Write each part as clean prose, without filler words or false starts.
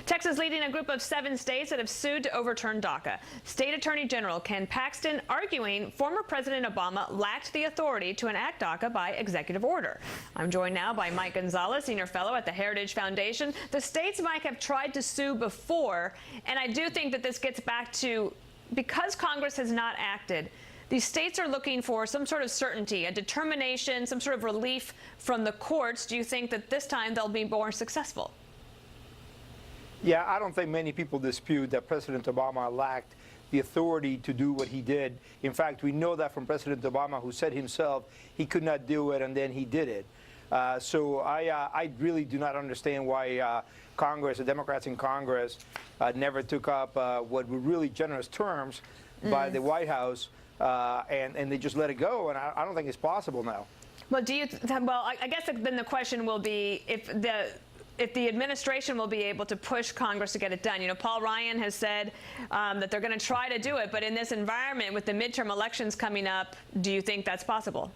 Texas leading a group of 7 states that have sued to overturn DACA. State Attorney General Ken Paxton arguing former President Obama lacked the authority to enact DACA by executive order. I'm joined now by Mike Gonzalez, Senior Fellow at the Heritage Foundation. The states, Mike, have tried to sue before, and I do think that this gets back to, because Congress has not acted, these states are looking for some sort of certainty, a determination, some sort of relief from the courts. Do you think that this time they'll be more successful? Yeah, I don't think many people dispute that President Obama lacked the authority to do what he did. In fact, we know that from President Obama, who said himself he could not do it, and then he did it. So I really do not understand why Congress, the Democrats in Congress, never took up what were really generous terms by the White House, and they just let it go. And I don't think it's possible now. Well, I guess then the question will be if the administration will be able to push Congress to get it done. You know, Paul Ryan has said that they're going to try to do it, but in this environment with the midterm elections coming up, do you think that's possible?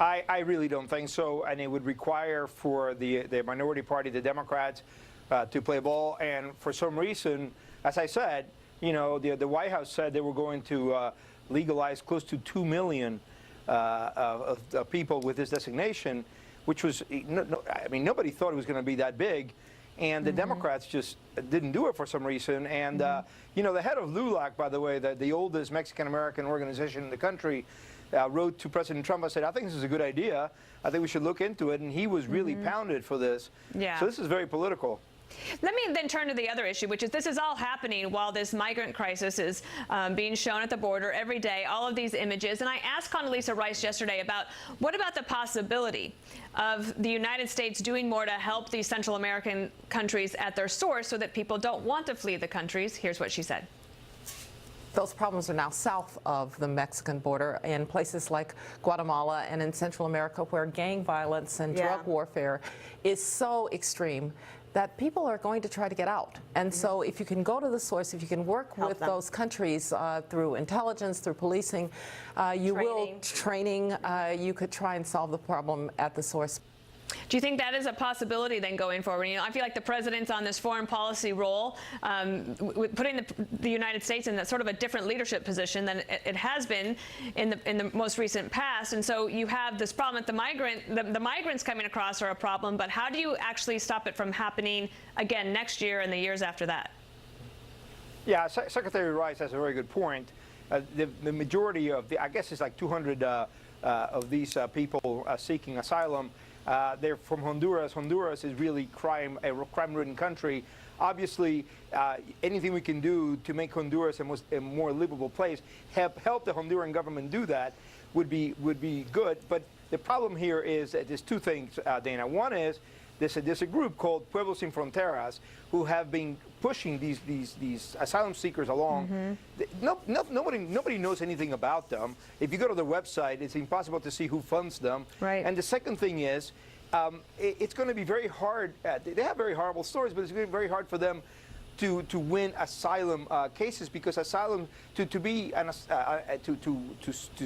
I really don't think so, and it would require for the minority party, the Democrats, to play ball. And for some reason, as I said, you know, the White House said they were going to legalize close to 2 million of people with this designation, which was, I mean, nobody thought it was going to be that big. And the Democrats just didn't do it for some reason. And, you know, the head of LULAC, by the way, the oldest Mexican-American organization in the country, wrote to President Trump and said, I think this is a good idea. I think we should look into it. And he was really pounded for this. Yeah. So this is very political. Let me then turn to the other issue, which is this is all happening while this migrant crisis is being shown at the border every day, all of these images. And I asked Condoleezza Rice yesterday about what about the possibility of the United States doing more to help these Central American countries at their source so that people don't want to flee the countries. Here's what she said. Those problems are now south of the Mexican border in places like Guatemala and in Central America, where gang violence and drug warfare is so extreme that people are going to try to get out. And so if you can go to the source, if you can work with those countries through intelligence, through policing, you could try and solve the problem at the source. Do you think that is a possibility then going forward? You know, I feel like the president's on this foreign policy role, putting the United States in sort of a different leadership position than it has been in the most recent past. And so you have this problem that the migrants coming across are a problem, but how do you actually stop it from happening again next year and the years after that? Yeah, Secretary Rice has a very good point. The majority of I guess it's like 200 of these people seeking asylum. They're from Honduras. Honduras is really a crime-ridden country. Obviously, anything we can do to make Honduras a more livable place, help the Honduran government do that, would be good. But the problem here is that there's two things, Dana. One is there's a group called Pueblos Sin Fronteras who have been pushing these asylum seekers along. Nobody knows anything about them. If you go to their website, it's impossible to see who funds them. Right. And the second thing is, it's going to be very hard. They have very horrible stories, but it's going to be very hard for them to win asylum cases, because asylum to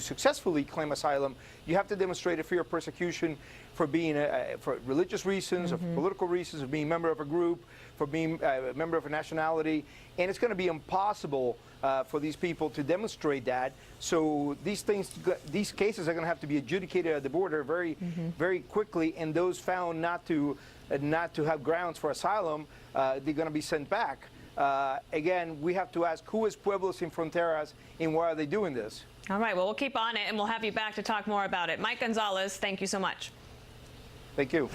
successfully claim asylum, you have to demonstrate a fear of persecution for being for religious reasons, or for political reasons, of being a member of a group, for being a member of a nationality, and it's going to be impossible for these people to demonstrate that. So these cases are going to have to be adjudicated at the border very quickly, and those found not to have grounds for asylum, they're going to be sent back. Again, we have to ask, who is Pueblos Sin Fronteras and why are they doing this? All right, well, we'll keep on it, and we'll have you back to talk more about it. Mike Gonzalez, thank you so much. Thank you.